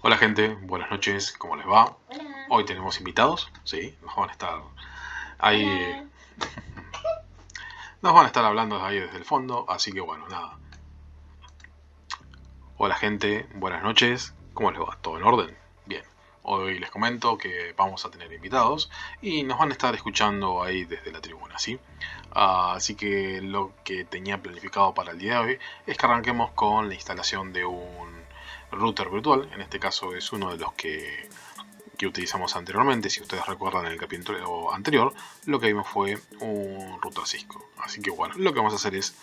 Hola gente, buenas noches, ¿cómo les va? Hola. Hoy tenemos invitados, sí, nos van a estar ahí, Hola. nos van a estar hablando ahí desde el fondo, así que bueno, nada. Hola gente, buenas noches, ¿cómo les va? ¿Todo en orden? Bien, hoy les comento que vamos a tener invitados y nos van a estar escuchando ahí desde la tribuna, ¿sí? Así que lo que tenía planificado para el día de hoy es que arranquemos con la instalación de un router virtual, en este caso es uno de los que utilizamos anteriormente. Si ustedes recuerdan en el capítulo anterior, lo que vimos fue un router Cisco. Así que bueno, lo que vamos a hacer es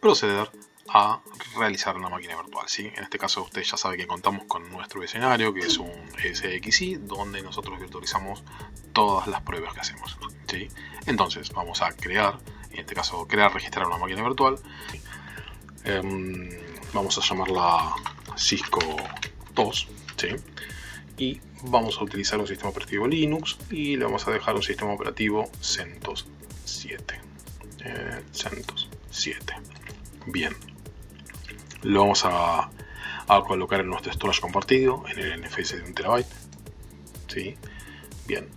proceder a realizar una máquina virtual, ¿sí? En este caso usted ya sabe que contamos con nuestro escenario, que es un SXI, donde nosotros virtualizamos todas las pruebas que hacemos, ¿sí? Entonces vamos a crear, en este caso registrar una máquina virtual. Vamos a llamarla Cisco 2, ¿sí? Y vamos a utilizar un sistema operativo Linux y le vamos a dejar un sistema operativo CentOS 7. CentOS 7. Bien. Lo vamos a colocar en nuestro storage compartido, en el NFS de 1 TB. ¿Sí? Bien.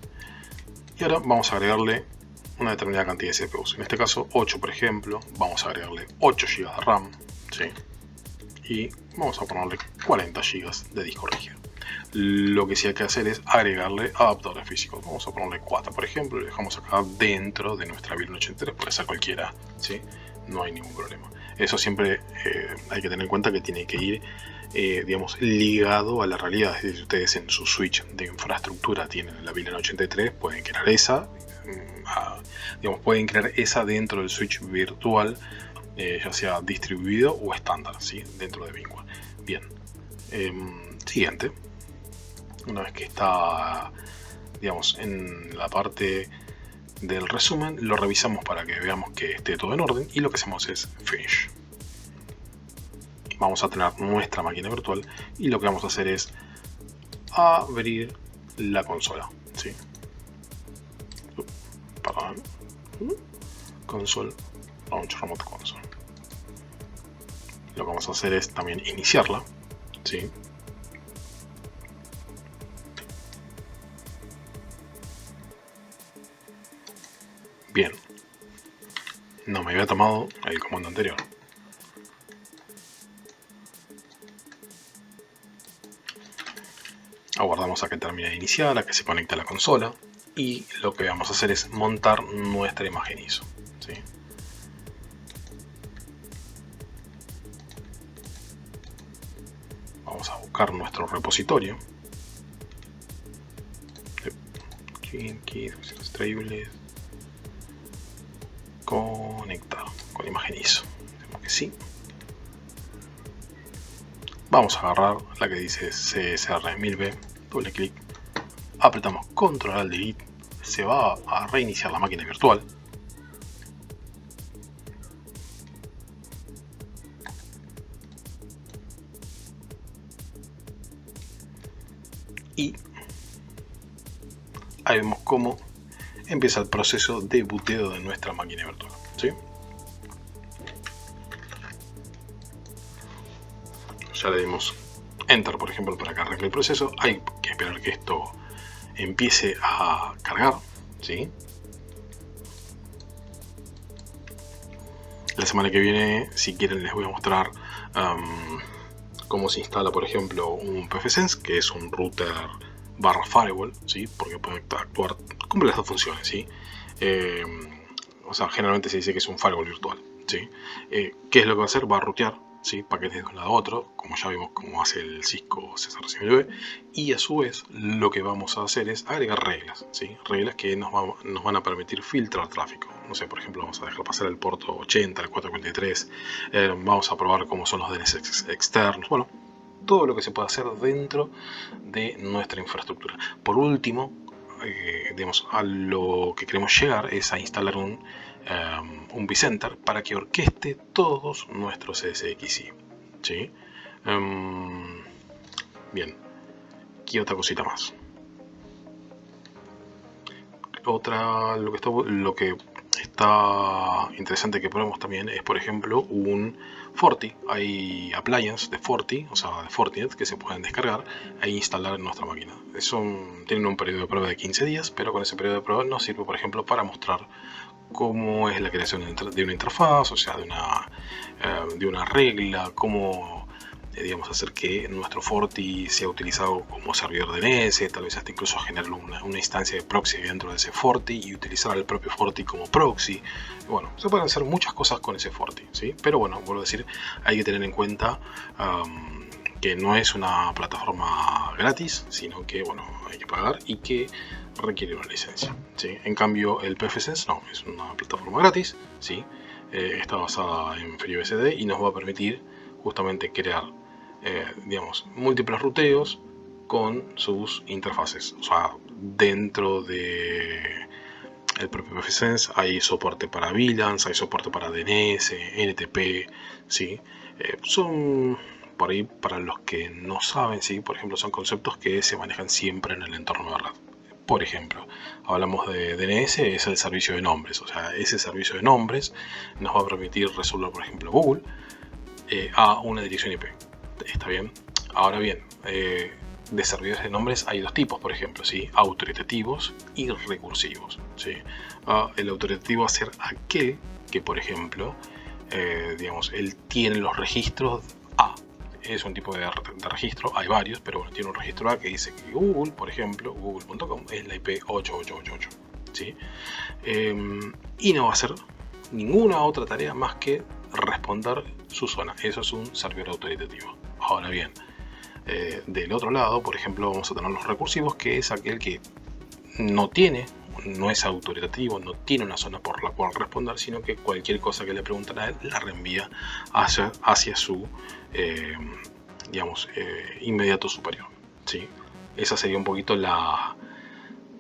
Y ahora vamos a agregarle una determinada cantidad de CPUs. En este caso 8, por ejemplo. Vamos a agregarle 8 GB de RAM. ¿Sí? Y vamos a ponerle 40 GB de disco rígido. Lo que sí hay que hacer es agregarle adaptadores físicos. Vamos a ponerle 4, por ejemplo, y lo dejamos acá dentro de nuestra build 83, puede ser cualquiera, ¿sí? No hay ningún problema. Eso siempre hay que tener en cuenta que tiene que ir, digamos, ligado a la realidad. Es decir, si ustedes en su switch de infraestructura tienen la build 83, pueden crear esa, digamos, pueden crear esa dentro del switch virtual, ya sea distribuido o estándar, ¿sí? Dentro de Vingua. Bien. Siguiente. Una vez que está, digamos, en la parte del resumen, lo revisamos para que veamos que esté todo en orden y lo que hacemos es finish. Vamos a tener nuestra máquina virtual y lo que vamos a hacer es abrir la consola, ¿sí? Perdón. Console Launch Remote Console. Lo que vamos a hacer es también iniciarla, ¿sí? Bien, no me había tomado el comando anterior. Aguardamos a que termine de iniciar, a que se conecte a la consola y lo que vamos a hacer es montar nuestra imagen ISO, ¿sí? Vamos a buscar nuestro repositorio. Extraíbles. Conectar con imagen ISO. Decimos que sí. Vamos a agarrar la que dice CSR 1000B, doble clic, apretamos Control Alt Delete, se va a reiniciar la máquina virtual. Y ahí vemos cómo empieza el proceso de booteo de nuestra máquina virtual, ¿sí? Ya le dimos Enter, por ejemplo, para que arranque el proceso. Hay que esperar que esto empiece a cargar, ¿sí? La semana que viene, si quieren, les voy a mostrar cómo se instala, por ejemplo, un pfSense, que es un router barra firewall, ¿sí? Porque puede actuar, cumple las dos funciones, ¿sí? O sea, generalmente se dice que es un firewall virtual, ¿sí? ¿Qué es lo que va a hacer? Va a rutear, ¿sí? Paquetes de un lado a otro, como ya vimos cómo hace el Cisco CSR1000B, y a su vez lo que vamos a hacer es agregar reglas, ¿sí? Reglas que nos van a permitir filtrar tráfico. No sé, por ejemplo, vamos a dejar pasar el puerto 80, el 443, vamos a probar cómo son los DNS externos, bueno, todo lo que se puede hacer dentro de nuestra infraestructura. Por último, digamos, a lo que queremos llegar es a instalar un vCenter para que orqueste todos nuestros SXI, ¿sí? Bien, ¿qué otra cosita más? Lo que está interesante que probemos también es, por ejemplo, un Forti. Hay appliances de Forti, o sea, de Fortinet, que se pueden descargar e instalar en nuestra máquina. Tienen un periodo de prueba de 15 días, pero con ese periodo de prueba nos sirve, por ejemplo, para mostrar cómo es la creación de una interfaz, o sea, de una regla, cómo digamos, hacer que nuestro Forti sea utilizado como servidor DNS, tal vez hasta incluso generar una instancia de proxy dentro de ese Forti y utilizar el propio Forti como proxy. Bueno, se pueden hacer muchas cosas con ese Forti, ¿sí? Pero bueno, vuelvo a decir, hay que tener en cuenta que no es una plataforma gratis, sino que, bueno, hay que pagar y que requiere una licencia, ¿sí? En cambio, el pfSense no, es una plataforma gratis, ¿sí? Está basada en FreeBSD y nos va a permitir justamente crear digamos, múltiples ruteos con sus interfaces. O sea, dentro de el propio pfSense hay soporte para VLANs, hay soporte para DNS, NTP, ¿sí? Son, por ahí, para los que no saben, ¿sí? Por ejemplo, son conceptos que se manejan siempre en el entorno de red. Por ejemplo, hablamos de DNS, es el servicio de nombres. O sea, ese servicio de nombres nos va a permitir resolver, por ejemplo, Google a una dirección IP. ¿Está bien? Ahora bien, de servidores de nombres hay dos tipos, por ejemplo, ¿sí? Autoritativos y recursivos, ¿sí? El autoritativo va a ser aquel que, por ejemplo, digamos, él tiene los registros A. Es un tipo de registro, hay varios, pero bueno, tiene un registro A que dice que Google, por ejemplo, google.com es la IP 8888, ¿sí? Y no va a hacer ninguna otra tarea más que responder su zona. Eso es un servidor autoritativo. Ahora bien, del otro lado, por ejemplo, vamos a tener los recursivos, que es aquel que no es autoritativo, no tiene una zona por la cual responder, sino que cualquier cosa que le preguntan a él la reenvía hacia su digamos, inmediato superior, ¿sí? Esa sería un poquito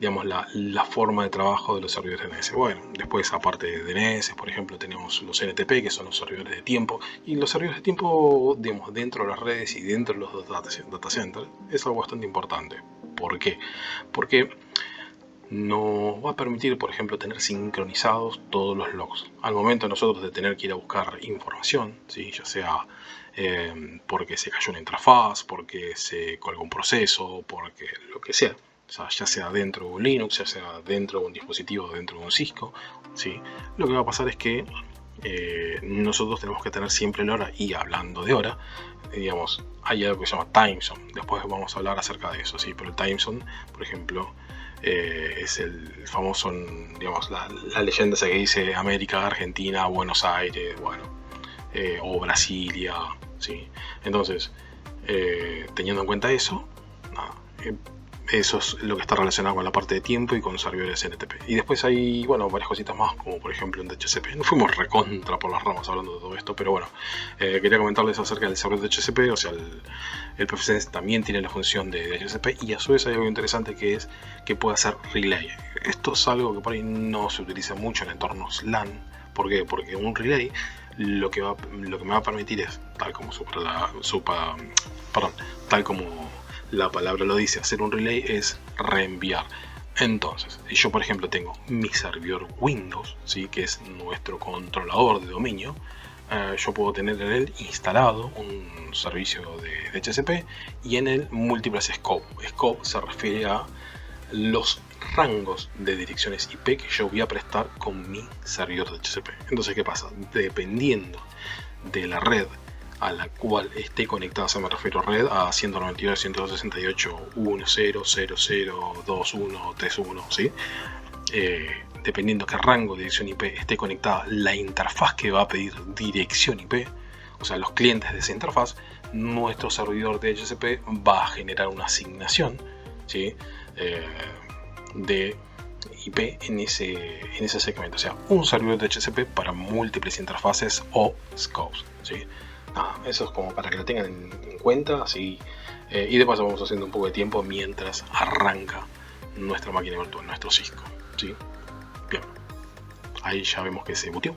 digamos, la forma de trabajo de los servidores DNS. Bueno, después, aparte de DNS, por ejemplo, tenemos los NTP, que son los servidores de tiempo, y los servidores de tiempo, digamos, dentro de las redes y dentro de los data centers, es algo bastante importante. ¿Por qué? Porque nos va a permitir, por ejemplo, tener sincronizados todos los logs. Al momento nosotros de tener que ir a buscar información, ¿sí? Ya sea porque se cayó una interfaz, porque se colgó un proceso, porque lo que sea. O sea, ya sea dentro de un Linux, ya sea dentro de un dispositivo, dentro de un Cisco, ¿sí? Lo que va a pasar es que nosotros tenemos que tener siempre la hora. Y hablando de hora, digamos, hay algo que se llama time zone. Después vamos a hablar acerca de eso, ¿sí? Pero el time zone, por ejemplo, es el famoso, digamos, la leyenda esa que dice América, Argentina, Buenos Aires, bueno, o Brasilia, ¿sí? Entonces, teniendo en cuenta eso, nada, eso es lo que está relacionado con la parte de tiempo y con servidores NTP. Y después hay, bueno, varias cositas más, como por ejemplo en DHCP. No fuimos recontra por las ramas hablando de todo esto, pero bueno, quería comentarles acerca del servidor de DHCP. O sea, el pfSense también tiene la función de DHCP, y a su vez hay algo interesante, que es que puede hacer relay. Esto es algo que por ahí no se utiliza mucho en entornos LAN. ¿Por qué? Porque un relay lo que me va a permitir es, tal como tal como la palabra lo dice, hacer un relay es reenviar. Entonces, si yo por ejemplo tengo mi servidor Windows, ¿sí? Que es nuestro controlador de dominio, yo puedo tener en él instalado un servicio de DHCP y en él múltiples scope. Scope se refiere a los rangos de direcciones IP que yo voy a prestar con mi servidor de DHCP. Entonces, ¿qué pasa? Dependiendo de la red a la cual esté conectada, se me refiero a red a 192.168.1.0.0.0.2.1.3.1, ¿sí? Dependiendo qué rango de dirección IP esté conectada la interfaz que va a pedir dirección IP, o sea, los clientes de esa interfaz, nuestro servidor de DHCP va a generar una asignación, ¿sí? De IP en ese segmento, o sea, un servidor de DHCP para múltiples interfaces o scopes, ¿sí? Eso es como para que lo tengan en cuenta, así, y de paso vamos haciendo un poco de tiempo mientras arranca nuestra máquina virtual, nuestro Cisco, ¿sí? Bien, ahí ya vemos que se booteó.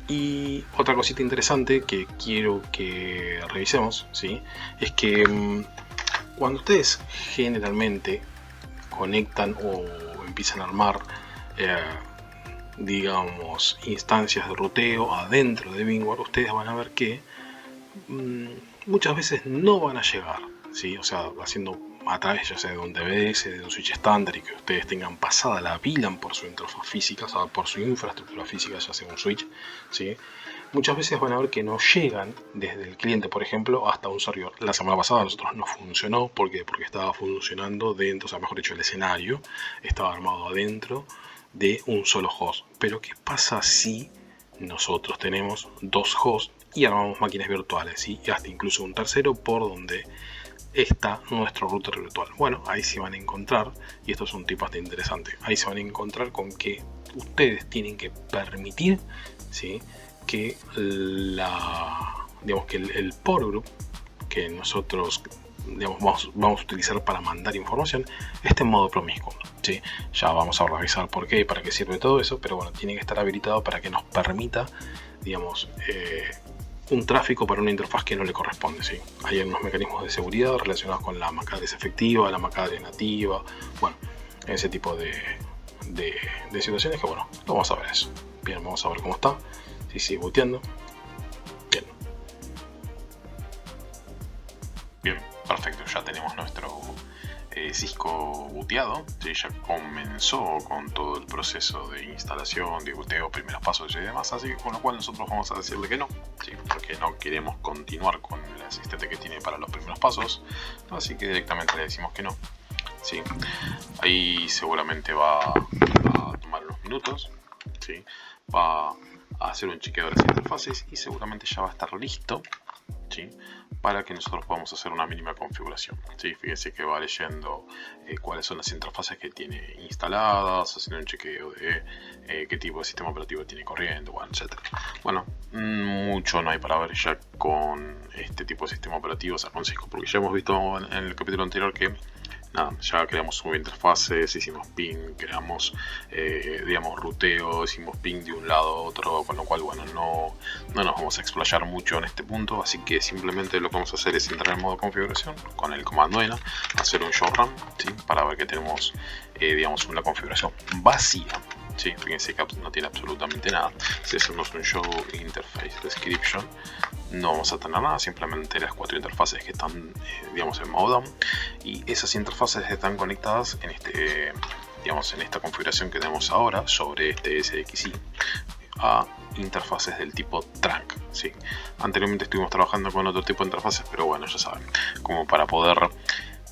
Y otra cosita interesante que quiero que revisemos, ¿sí? Es que Cuando ustedes generalmente conectan o empiezan a armar digamos instancias de ruteo adentro de VMware, ustedes van a ver que muchas veces no van a llegar, ¿sí? O sea, haciendo a través ya sea de un DBS, de un switch estándar, y que ustedes tengan pasada la VLAN por su interfaz física, o sea, por su infraestructura física, ya sea un switch, ¿sí? Muchas veces van a ver que no llegan desde el cliente, por ejemplo, hasta un servidor. La semana pasada a nosotros no funcionó porque estaba funcionando dentro, o sea, mejor dicho, el escenario estaba armado adentro de un solo host. Pero ¿qué pasa si nosotros tenemos dos hosts y armamos máquinas virtuales, y hasta incluso un tercero por donde está nuestro router virtual? Bueno, ahí se van a encontrar, y esto es un tip bastante interesante, ahí se van a encontrar con que ustedes tienen que permitir, ¿sí?, que digamos que el port group que nosotros, digamos, vamos a utilizar para mandar información esté en modo promiscuo, ¿sí? Ya vamos a revisar por qué y para qué sirve todo eso, pero bueno, tiene que estar habilitado para que nos permita, digamos, un tráfico para una interfaz que no le corresponde, ¿sí? Hay unos mecanismos de seguridad relacionados con la MAC address efectiva, la MAC address nativa, bueno, ese tipo de situaciones que, bueno, vamos a ver eso. Bien, vamos a ver cómo está. Sí, sigue booteando. Bien, perfecto, ya tenemos nuestro Cisco booteado, ¿sí? Ya comenzó con todo el proceso de instalación, de booteo, primeros pasos y demás, así que con lo cual nosotros vamos a decirle que no, ¿sí? Porque no queremos continuar con el asistente que tiene para los primeros pasos, así que directamente le decimos que no, ¿sí? Ahí seguramente va a tomar unos minutos, ¿sí? Va a hacer un chequeo de las interfaces y seguramente ya va a estar listo, ¿sí?, para que nosotros podamos hacer una mínima configuración, ¿sí? Fíjense que va leyendo cuáles son las interfaces que tiene instaladas, haciendo un chequeo de qué tipo de sistema operativo tiene corriendo, bueno, etc. Bueno, mucho no hay para ver ya con este tipo de sistema operativo, o sea, con Cisco, porque ya hemos visto en el capítulo anterior que nada, ya creamos subinterfaces, hicimos ping, creamos, digamos, ruteo, hicimos ping de un lado a otro, con lo cual, bueno, no nos vamos a explayar mucho en este punto, así que simplemente lo que vamos a hacer es entrar en modo configuración con el comando ENA, hacer un show run, ¿sí?, para ver que tenemos, digamos, una configuración vacía, ¿sí? Fíjense que no tiene absolutamente nada. Si hacemos un show interface description, no vamos a tener nada, simplemente las cuatro interfaces que están, digamos, en modo down, y esas interfaces están conectadas en digamos, en esta configuración que tenemos ahora sobre este SXI a interfaces del tipo trunk, ¿sí? Anteriormente estuvimos trabajando con otro tipo de interfaces, pero bueno, ya saben, como para poder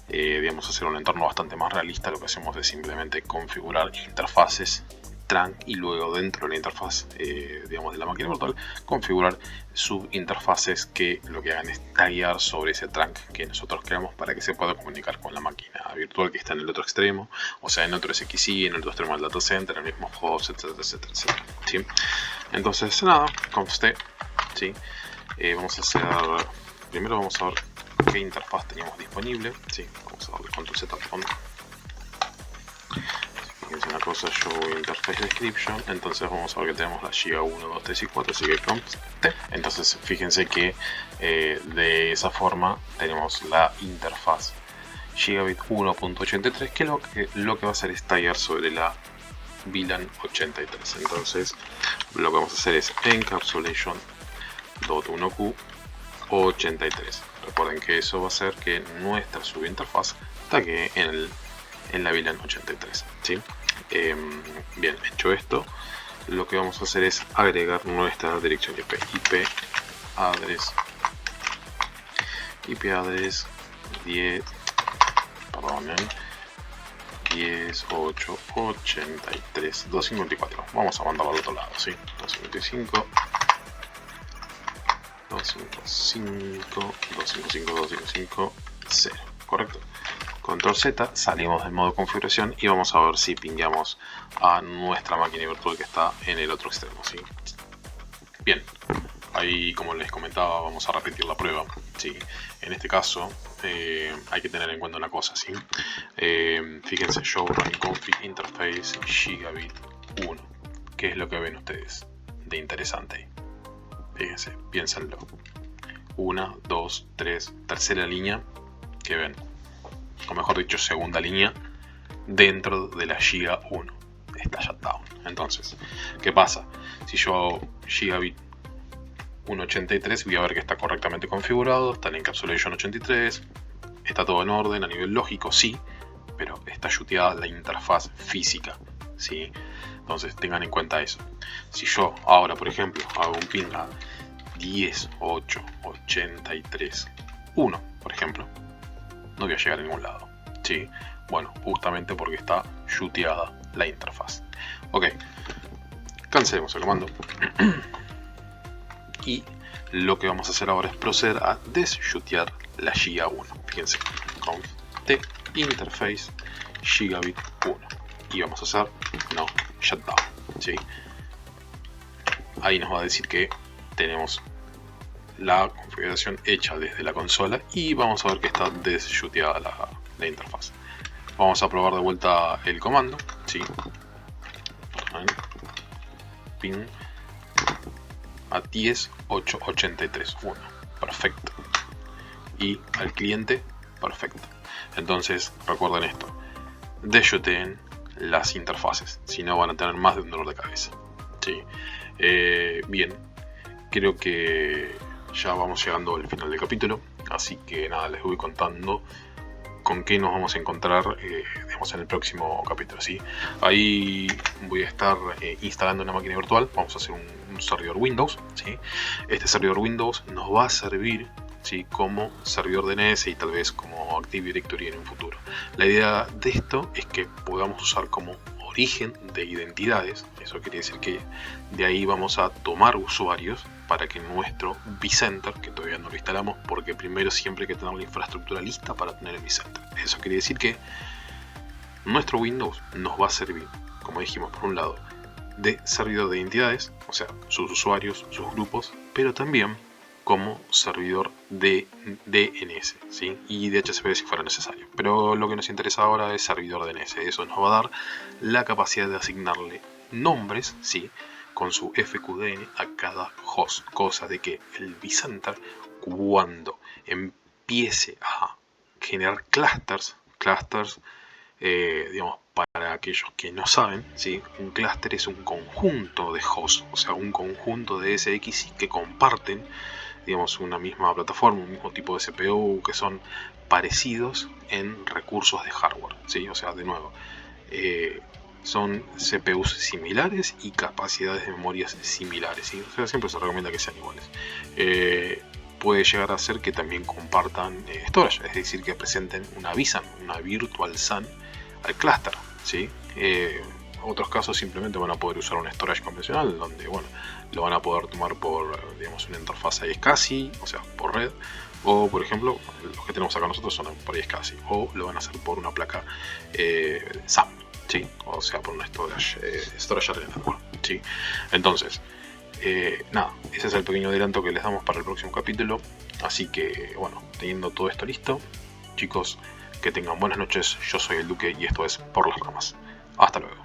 digamos, hacer un entorno bastante más realista, lo que hacemos es simplemente configurar interfaces trunk y luego dentro de la interfaz, digamos, de la máquina virtual, configurar subinterfaces que lo que hagan es taguear sobre ese trunk que nosotros creamos para que se pueda comunicar con la máquina virtual que está en el otro extremo, o sea, en otro SXI, en el otro extremo del data center, en el mismo host, etcétera, etcétera, etcétera, ¿sí? Entonces, nada, conste, ¿sí? Vamos a hacer, primero vamos a ver qué interfaz teníamos disponible, ¿sí? Vamos a darle Ctrl Z al fondo. Fíjense una cosa, show interface description, entonces vamos a ver que tenemos la Giga 1, 2, 3 y 4, así que conste. Entonces fíjense que de esa forma tenemos la interfaz Gigabit 1.83, que lo que va a hacer es tallar sobre la VLAN 83. Entonces lo que vamos a hacer es encapsulation.1q 83. Recuerden que eso va a hacer que nuestra subinterfaz tague en la VLAN 83, ¿sí? Bien, hecho esto, lo que vamos a hacer es agregar nuestra dirección IP address 10.8.83.254. Vamos a mandarlo al otro lado, ¿sí? 255 0, correcto. Control Z, salimos del modo configuración y vamos a ver si pingamos a nuestra máquina virtual que está en el otro extremo, ¿sí? Bien, ahí como les comentaba vamos a repetir la prueba, ¿sí? En este caso hay que tener en cuenta una cosa, ¿sí? Fíjense, show run config interface Gigabit 1. ¿Qué es lo que ven ustedes de interesante ahí? Fíjense, piénsenlo. 1, 2, 3, tercera línea, ¿qué ven? o mejor dicho segunda línea, dentro de la Giga 1. Está shutdown. Entonces, ¿qué pasa? Si yo hago Gigabit 1.83, voy a ver que está correctamente configurado, está en Encapsulation 83, está todo en orden a nivel lógico, sí, pero está chuteada la interfaz física, ¿sí? Entonces tengan en cuenta eso. Si yo ahora, por ejemplo, hago un ping a 10.8.83.1, por ejemplo, no voy a llegar a ningún lado, ¿sí? Bueno, justamente porque está chuteada la interfaz. Ok, cancelemos el comando. Y lo que vamos a hacer ahora es proceder a deschootear la Giga 1. Fíjense, conf t interface Gigabit 1. Y vamos a hacer no shutdown, ¿sí? Ahí nos va a decir que tenemos la configuración hecha desde la consola y vamos a ver que está deschooteada la interfaz. Vamos a probar de vuelta el comando, ¿sí? Ping a 10.8.83.1. Perfecto. Y al cliente, perfecto. Entonces, recuerden esto. Deschooteen las interfaces, si no van a tener más de un dolor de cabeza. ¿Sí? Bien, creo que ya vamos llegando al final del capítulo. Así que nada, les voy contando con qué nos vamos a encontrar digamos, en el próximo capítulo, ¿sí? Ahí voy a estar instalando una máquina virtual. Vamos a hacer un servidor Windows, ¿sí? Este servidor Windows nos va a servir, ¿sí?, como servidor DNS y tal vez como Active Directory en un futuro. La idea de esto es que podamos usar como origen de identidades. Eso quiere decir que de ahí vamos a tomar usuarios para que nuestro vCenter, que todavía no lo instalamos porque primero siempre hay que tener la infraestructura lista para tener el vCenter. Eso quiere decir que nuestro Windows nos va a servir, como dijimos, por un lado, de servidor de identidades, o sea, sus usuarios, sus grupos, pero también como servidor de DNS, ¿sí? Y DHCP si fuera necesario. Pero lo que nos interesa ahora es servidor DNS. Eso nos va a dar la capacidad de asignarle nombres, ¿sí?, con su FQDN a cada host, cosa de que el vCenter, cuando empiece a generar clusters, digamos, para aquellos que no saben, ¿sí?, un clúster es un conjunto de hosts, o sea, un conjunto de SX que comparten, digamos, una misma plataforma, un mismo tipo de CPU, que son parecidos en recursos de hardware, ¿sí? O sea, de nuevo, son CPUs similares y capacidades de memorias similares, ¿sí? O sea, siempre se recomienda que sean iguales. Puede llegar a ser que también compartan storage, es decir, que presenten una vSAN, una Virtual SAN al clúster, ¿sí? Otros casos simplemente van a poder usar un storage convencional, donde, bueno, lo van a poder tomar por, digamos, una interfaz iSCSI, o sea, por red, o por ejemplo, los que tenemos acá nosotros son por iSCSI, o lo van a hacer por una placa SAM, ¿sí? O sea, por una storage area network, ¿sí? Entonces, nada, ese es el pequeño adelanto que les damos para el próximo capítulo. Así que, bueno, teniendo todo esto listo, chicos, que tengan buenas noches. Yo soy el Duque y esto es Por las Ramas. Hasta luego.